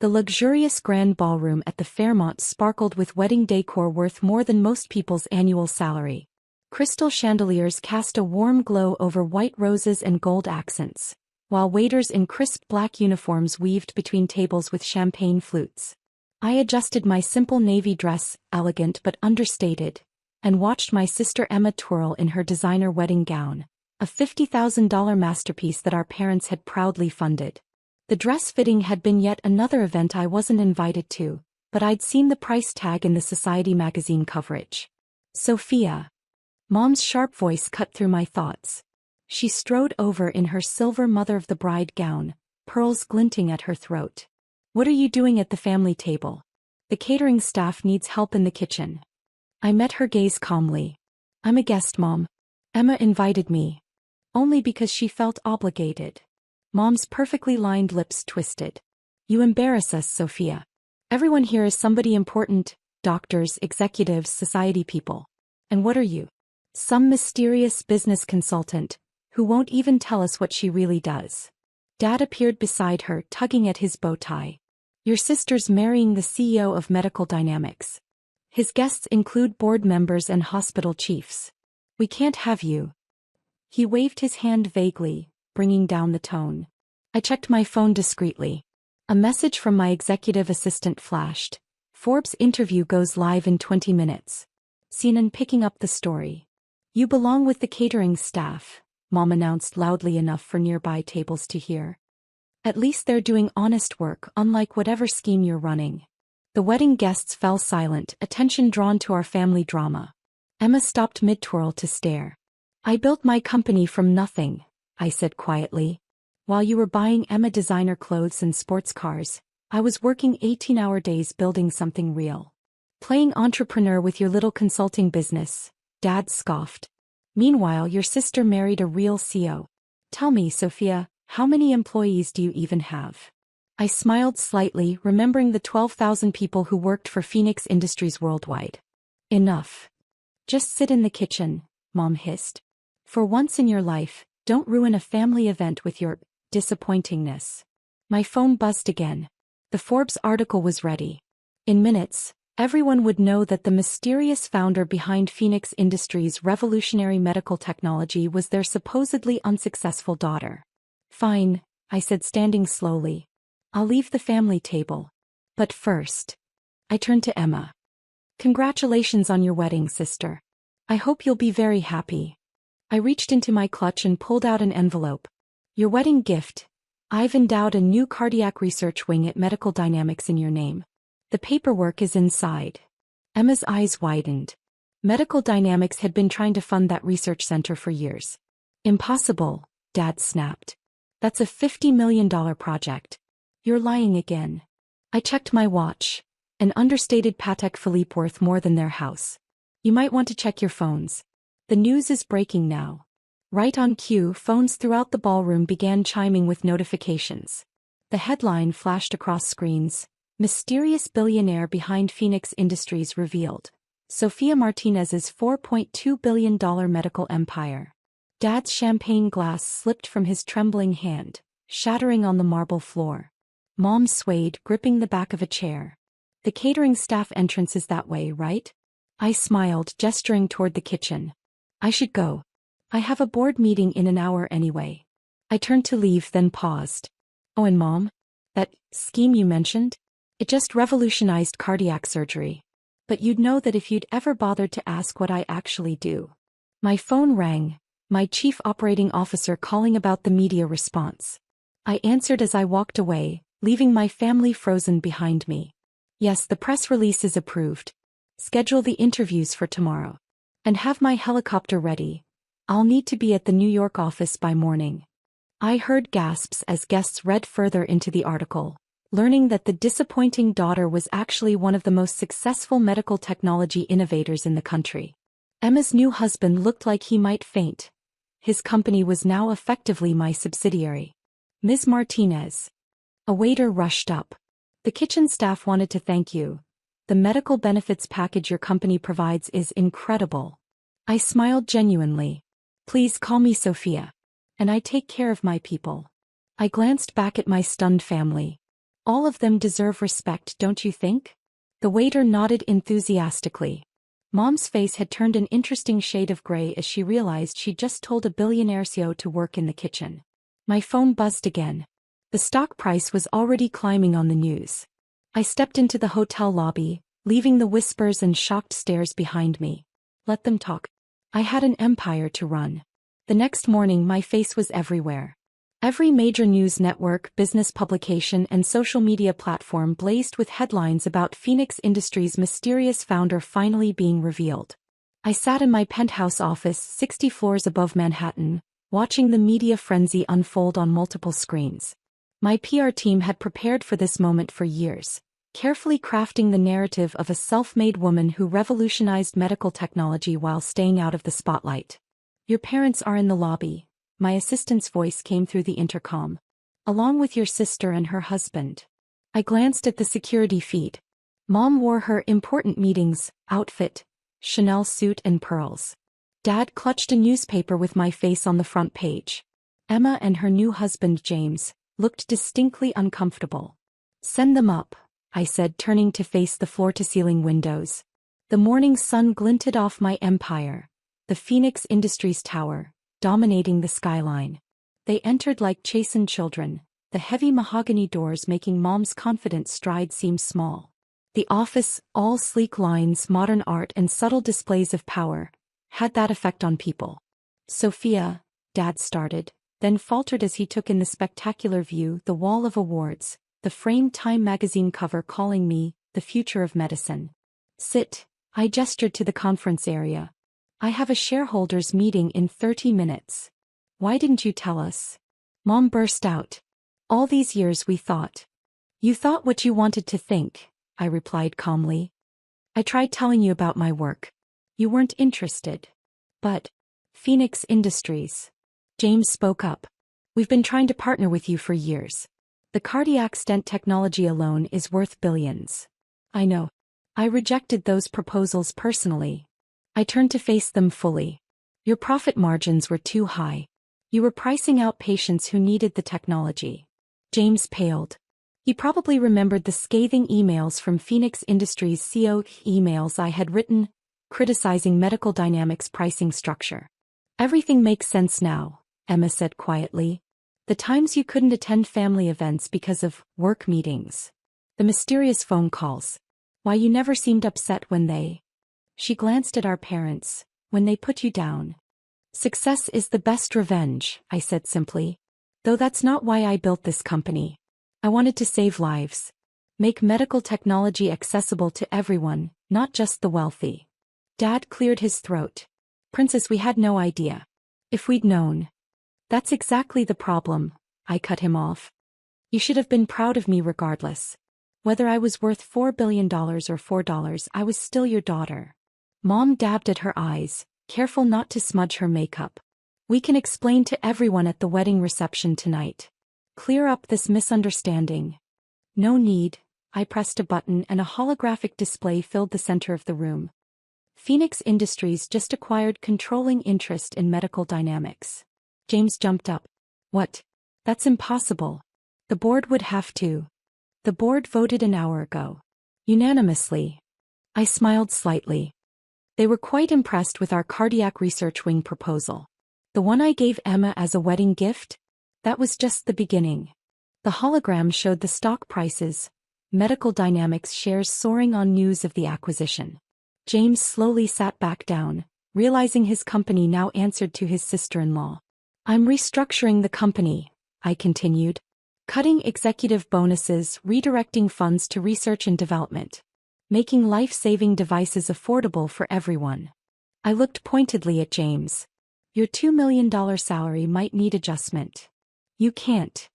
The luxurious grand ballroom at the Fairmont sparkled with wedding decor worth more than most people's annual salary. Crystal chandeliers cast a warm glow over white roses and gold accents, while waiters in crisp black uniforms weaved between tables with champagne flutes. I adjusted my simple navy dress, elegant but understated, and watched my sister Emma twirl in her designer wedding gown, a $50,000 masterpiece that our parents had proudly funded. The dress fitting had been yet another event I wasn't invited to, but I'd seen the price tag in the Society magazine coverage. Sophia. Mom's sharp voice cut through my thoughts. She strode over in her silver mother-of-the-bride gown, pearls glinting at her throat. What are you doing at the family table? The catering staff needs help in the kitchen. I met her gaze calmly. I'm a guest, Mom. Emma invited me. Only because she felt obligated. Mom's perfectly lined lips twisted. You embarrass us, Sophia. Everyone here is somebody important, doctors, executives, society people. And what are you? Some mysterious business consultant, who won't even tell us what she really does. Dad appeared beside her, tugging at his bow tie. Your sister's marrying the CEO of Medical Dynamics. His guests include board members and hospital chiefs. We can't have you. He waved his hand vaguely, bringing down the tone. I checked my phone discreetly. A message from my executive assistant flashed. Forbes interview goes live in 20 minutes. Sinan picking up the story. You belong with the catering staff, Mom announced loudly enough for nearby tables to hear. At least they're doing honest work, unlike whatever scheme you're running. The wedding guests fell silent, attention drawn to our family drama. Emma stopped mid-twirl to stare. I built my company from nothing, I said quietly. While you were buying Emma designer clothes and sports cars, I was working 18-hour days building something real. Playing entrepreneur with your little consulting business, Dad scoffed. Meanwhile, your sister married a real CEO. Tell me, Sophia, how many employees do you even have? I smiled slightly, remembering the 12,000 people who worked for Phoenix Industries worldwide. Enough. Just sit in the kitchen, Mom hissed. For once in your life, don't ruin a family event with your disappointingness. My phone buzzed again. The Forbes article was ready. In minutes, everyone would know that the mysterious founder behind Phoenix Industries' revolutionary medical technology was their supposedly unsuccessful daughter. Fine, I said, standing slowly. I'll leave the family table. But first. I turned to Emma. Congratulations on your wedding, sister. I hope you'll be very happy. I reached into my clutch and pulled out an envelope. Your wedding gift. I've endowed a new cardiac research wing at Medical Dynamics in your name. The paperwork is inside. Emma's eyes widened. Medical Dynamics had been trying to fund that research center for years. Impossible, Dad snapped. That's a $50 million project. You're lying again. I checked my watch. An understated Patek Philippe worth more than their house. You might want to check your phones. The news is breaking now. Right on cue, phones throughout the ballroom began chiming with notifications. The headline flashed across screens. Mysterious billionaire behind Phoenix Industries revealed. Sophia Martinez's $4.2 billion medical empire. Dad's champagne glass slipped from his trembling hand, shattering on the marble floor. Mom swayed, gripping the back of a chair. The catering staff entrance is that way, right? I smiled, gesturing toward the kitchen. I should go. I have a board meeting in an hour anyway. I turned to leave, then paused. Oh, and Mom? That scheme you mentioned? It just revolutionized cardiac surgery. But you'd know that if you'd ever bothered to ask what I actually do. My phone rang, my chief operating officer calling about the media response. I answered as I walked away, leaving my family frozen behind me. Yes, the press release is approved. Schedule the interviews for tomorrow. And have my helicopter ready. I'll need to be at the New York office by morning. I heard gasps as guests read further into the article, learning that the disappointing daughter was actually one of the most successful medical technology innovators in the country. Emma's new husband looked like he might faint. His company was now effectively my subsidiary. Ms. Martinez. A waiter rushed up. The kitchen staff wanted to thank you. The medical benefits package your company provides is incredible. I smiled genuinely. Please call me Sophia. And I take care of my people. I glanced back at my stunned family. All of them deserve respect, don't you think? The waiter nodded enthusiastically. Mom's face had turned an interesting shade of gray as she realized she'd just told a billionaire CEO to work in the kitchen. My phone buzzed again. The stock price was already climbing on the news. I stepped into the hotel lobby, leaving the whispers and shocked stares behind me. Let them talk. I had an empire to run. The next morning my face was everywhere. Every major news network, business publication and social media platform blazed with headlines about Phoenix Industries' mysterious founder finally being revealed. I sat in my penthouse office 60 floors above Manhattan, watching the media frenzy unfold on multiple screens. My PR team had prepared for this moment for years, carefully crafting the narrative of a self-made woman who revolutionized medical technology while staying out of the spotlight. Your parents are in the lobby. My assistant's voice came through the intercom. Along with your sister and her husband. I glanced at the security feed. Mom wore her important meetings outfit, Chanel suit and pearls. Dad clutched a newspaper with my face on the front page. Emma and her new husband James looked distinctly uncomfortable. Send them up, I said, turning to face the floor-to-ceiling windows. The morning sun glinted off my empire, the Phoenix Industries Tower, dominating the skyline. They entered like chastened children, the heavy mahogany doors making Mom's confident stride seem small. The office, all sleek lines, modern art and subtle displays of power, had that effect on people. Sophia, Dad started, then faltered as he took in the spectacular view, the wall of awards, the framed Time magazine cover calling me, the future of medicine. Sit, I gestured to the conference area. I have a shareholders meeting in 30 minutes. Why didn't you tell us? Mom burst out. All these years we thought. You thought what you wanted to think, I replied calmly. I tried telling you about my work. You weren't interested. But, Phoenix Industries. James spoke up. We've been trying to partner with you for years. The cardiac stent technology alone is worth billions. I know. I rejected those proposals personally. I turned to face them fully. Your profit margins were too high. You were pricing out patients who needed the technology. James paled. He probably remembered the scathing emails from Phoenix Industries CEO, emails I had written, criticizing Medical Dynamics' pricing structure. Everything makes sense now, Emma said quietly. The times you couldn't attend family events because of work meetings. The mysterious phone calls. Why you never seemed upset when they... She glanced at our parents, when they put you down. Success is the best revenge, I said simply. Though that's not why I built this company. I wanted to save lives. Make medical technology accessible to everyone, not just the wealthy. Dad cleared his throat. Princess, we had no idea. If we'd known. That's exactly the problem, I cut him off. You should have been proud of me regardless. Whether I was worth $4 billion or $4, I was still your daughter. Mom dabbed at her eyes, careful not to smudge her makeup. We can explain to everyone at the wedding reception tonight. Clear up this misunderstanding. No need, I pressed a button and a holographic display filled the center of the room. Phoenix Industries just acquired controlling interest in Medical Dynamics. James jumped up. What? That's impossible. The board would have to. The board voted an hour ago. Unanimously. I smiled slightly. They were quite impressed with our cardiac research wing proposal. The one I gave Emma as a wedding gift? That was just the beginning. The hologram showed the stock prices, Medical Dynamics shares soaring on news of the acquisition. James slowly sat back down, realizing his company now answered to his sister-in-law. I'm restructuring the company, I continued. Cutting executive bonuses, redirecting funds to research and development. Making life-saving devices affordable for everyone. I looked pointedly at James. Your $2 million salary might need adjustment. You can't.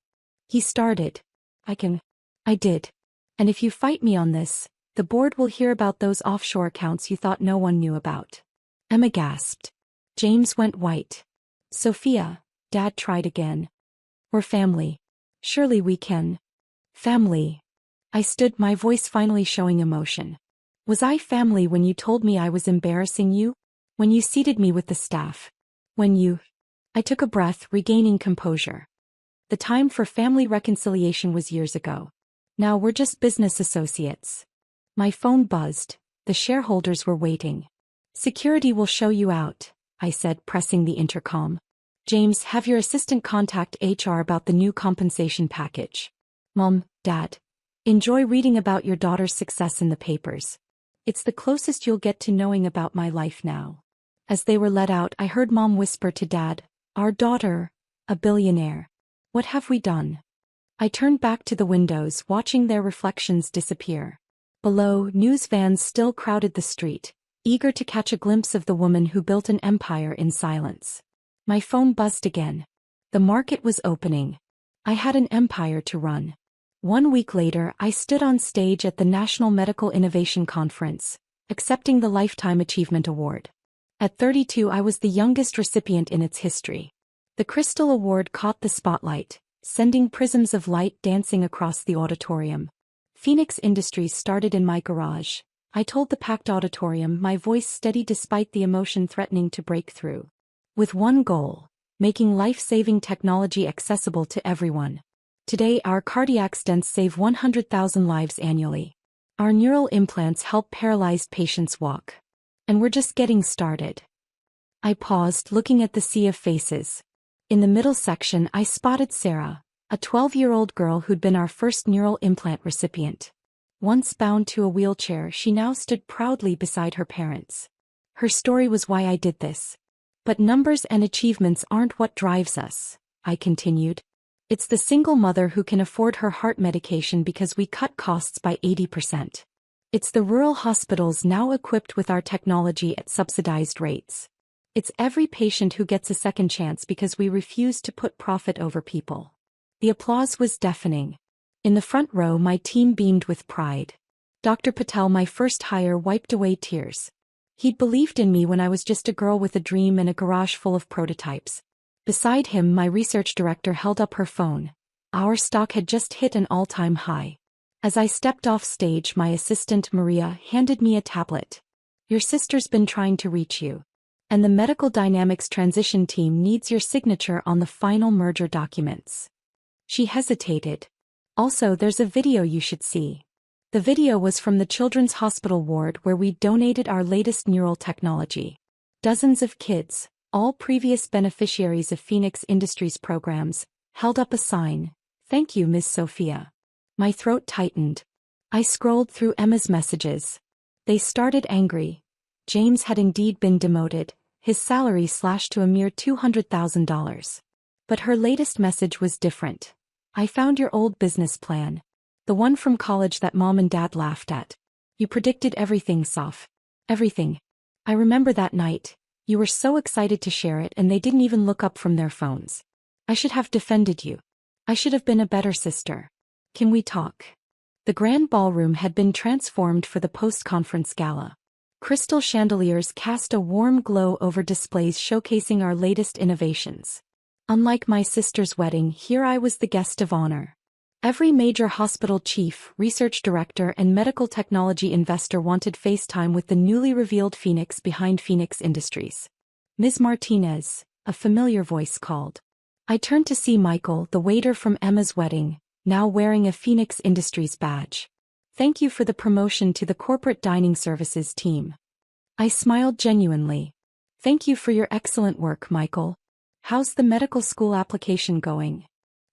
He started. I can. I did. And if you fight me on this, the board will hear about those offshore accounts you thought no one knew about. Emma gasped. James went white. Sophia, Dad tried again. We're family. Surely we can. Family. I stood, my voice finally showing emotion. Was I family when you told me I was embarrassing you? When you seated me with the staff? When you... I took a breath, regaining composure. The time for family reconciliation was years ago. Now we're just business associates. My phone buzzed. The shareholders were waiting. Security will show you out, I said, pressing the intercom. James, have your assistant contact HR about the new compensation package. Mom, Dad, enjoy reading about your daughter's success in the papers. It's the closest you'll get to knowing about my life now. As they were let out, I heard Mom whisper to Dad, our daughter, a billionaire. What have we done? I turned back to the windows, watching their reflections disappear. Below, news vans still crowded the street, eager to catch a glimpse of the woman who built an empire in silence. My phone buzzed again. The market was opening. I had an empire to run. 1 week later, I stood on stage at the National Medical Innovation Conference, accepting the Lifetime Achievement Award. At 32, I was the youngest recipient in its history. The Crystal Award caught the spotlight, sending prisms of light dancing across the auditorium. Phoenix Industries started in my garage. I told the packed auditorium, my voice steady despite the emotion threatening to break through. With one goal: making life-saving technology accessible to everyone. Today, our cardiac stents save 100,000 lives annually. Our neural implants help paralyzed patients walk. And we're just getting started. I paused, looking at the sea of faces. In the middle section, I spotted Sarah, a 12-year-old girl who'd been our first neural implant recipient. Once bound to a wheelchair, she now stood proudly beside her parents. Her story was why I did this. But numbers and achievements aren't what drives us, I continued. It's the single mother who can afford her heart medication because we cut costs by 80%. It's the rural hospitals now equipped with our technology at subsidized rates. It's every patient who gets a second chance because we refuse to put profit over people. The applause was deafening. In the front row, my team beamed with pride. Dr. Patel, my first hire, wiped away tears. He'd believed in me when I was just a girl with a dream and a garage full of prototypes. Beside him, my research director held up her phone. Our stock had just hit an all-time high. As I stepped off stage, my assistant, Maria, handed me a tablet. Your sister's been trying to reach you. And the Medical Dynamics transition team needs your signature on the final merger documents. She hesitated. Also, there's a video you should see. The video was from the Children's Hospital ward where we donated our latest neural technology. Dozens of kids, all previous beneficiaries of Phoenix Industries programs, held up a sign, "Thank you, Ms. Sophia." My throat tightened. I scrolled through Emma's messages. They started angry. James had indeed been demoted, his salary slashed to a mere $200,000. But her latest message was different. I found your old business plan. The one from college that Mom and Dad laughed at. You predicted everything, Soph. Everything. I remember that night. You were so excited to share it and they didn't even look up from their phones. I should have defended you. I should have been a better sister. Can we talk? The grand ballroom had been transformed for the post-conference gala. Crystal chandeliers cast a warm glow over displays showcasing our latest innovations. Unlike my sister's wedding, here I was the guest of honor. Every major hospital chief, research director, and medical technology investor wanted FaceTime with the newly revealed Phoenix behind Phoenix Industries. Ms. Martinez, a familiar voice called. I turned to see Michael, the waiter from Emma's wedding, now wearing a Phoenix Industries badge. Thank you for the promotion to the corporate dining services team. I smiled genuinely. Thank you for your excellent work, Michael. How's the medical school application going?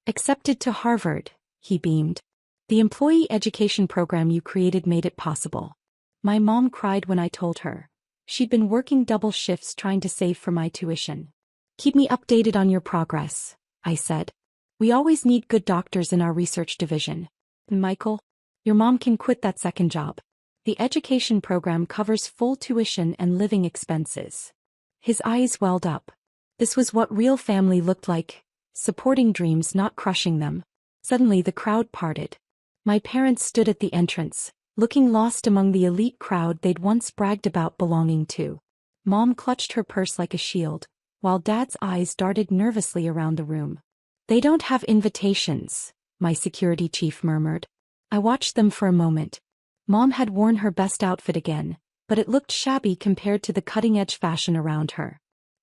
Accepted to Harvard, he beamed. The employee education program you created made it possible. My mom cried when I told her. She'd been working double shifts trying to save for my tuition. Keep me updated on your progress, I said. We always need good doctors in our research division. Michael? Your mom can quit that second job. The education program covers full tuition and living expenses. His eyes welled up. This was what real family looked like, supporting dreams, not crushing them. Suddenly the crowd parted. My parents stood at the entrance, looking lost among the elite crowd they'd once bragged about belonging to. Mom clutched her purse like a shield, while Dad's eyes darted nervously around the room. They don't have invitations, my security chief murmured. I watched them for a moment. Mom had worn her best outfit again, but it looked shabby compared to the cutting-edge fashion around her.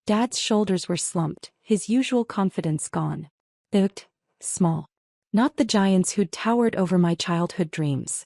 Dad's shoulders were slumped, his usual confidence gone. They looked small. Not the giants who'd towered over my childhood dreams.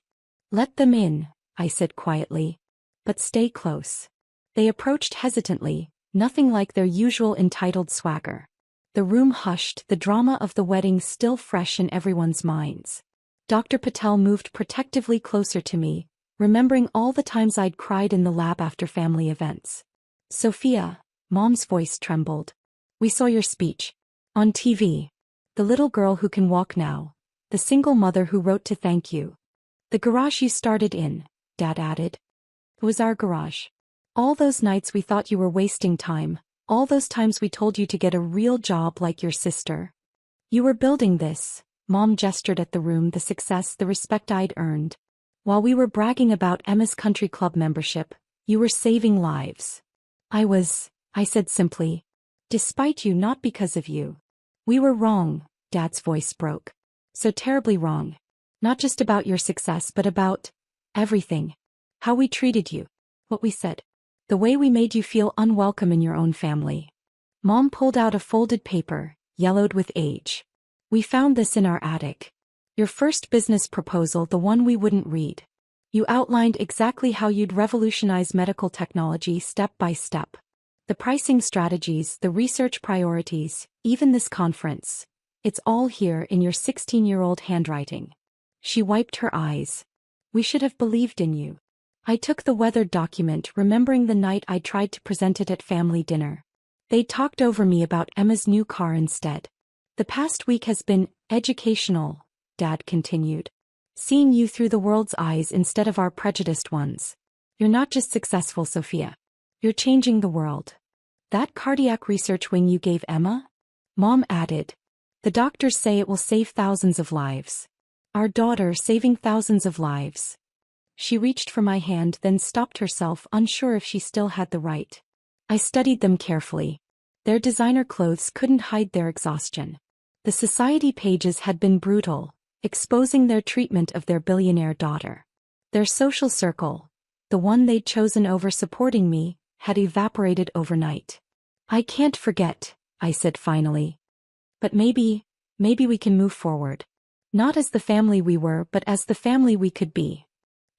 Let them in, I said quietly. But stay close. They approached hesitantly, nothing like their usual entitled swagger. The room hushed, the drama of the wedding still fresh in everyone's minds. Dr. Patel moved protectively closer to me, remembering all the times I'd cried in the lab after family events. Sophia, Mom's voice trembled. We saw your speech. On TV. The little girl who can walk now. The single mother who wrote to thank you. The garage you started in, Dad added. It was our garage. All those nights we thought you were wasting time, all those times we told you to get a real job like your sister. You were building this, Mom gestured at the room, the success, the respect I'd earned. While we were bragging about Emma's country club membership, you were saving lives. I said simply. Despite you, not because of you. We were wrong, Dad's voice broke. So terribly wrong. Not just about your success but about everything. How we treated you. What we said. The way we made you feel unwelcome in your own family. Mom pulled out a folded paper, yellowed with age. We found this in our attic. Your first business proposal, the one we wouldn't read. You outlined exactly how you'd revolutionize medical technology step by step. The pricing strategies, the research priorities, even this conference. It's all here in your 16-year-old handwriting. She wiped her eyes. We should have believed in you. I took the weathered document, remembering the night I tried to present it at family dinner. They talked over me about Emma's new car instead. The past week has been educational, Dad continued. Seeing you through the world's eyes instead of our prejudiced ones. You're not just successful, Sophia. You're changing the world. That cardiac research wing you gave Emma? Mom added. The doctors say it will save thousands of lives. Our daughter saving thousands of lives. She reached for my hand, then stopped herself, unsure if she still had the right. I studied them carefully. Their designer clothes couldn't hide their exhaustion. The society pages had been brutal, exposing their treatment of their billionaire daughter. Their social circle, the one they'd chosen over supporting me, had evaporated overnight. I can't forget, I said finally. But maybe we can move forward. Not as the family we were, but as the family we could be.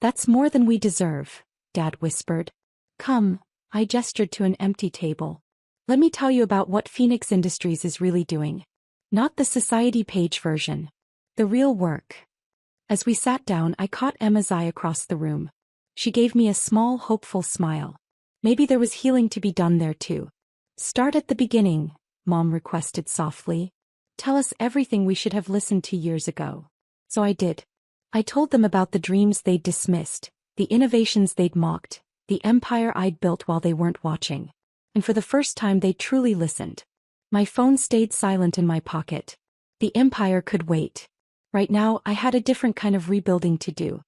That's more than we deserve, Dad whispered. Come, I gestured to an empty table. Let me tell you about what Phoenix Industries is really doing. Not the society page version. The real work. As we sat down, I caught Emma's eye across the room. She gave me a small, hopeful smile. Maybe there was healing to be done there too. Start at the beginning, Mom requested softly. Tell us everything we should have listened to years ago. So I did. I told them about the dreams they'd dismissed, the innovations they'd mocked, the empire I'd built while they weren't watching. And for the first time they truly listened. My phone stayed silent in my pocket. The empire could wait. Right now I had a different kind of rebuilding to do.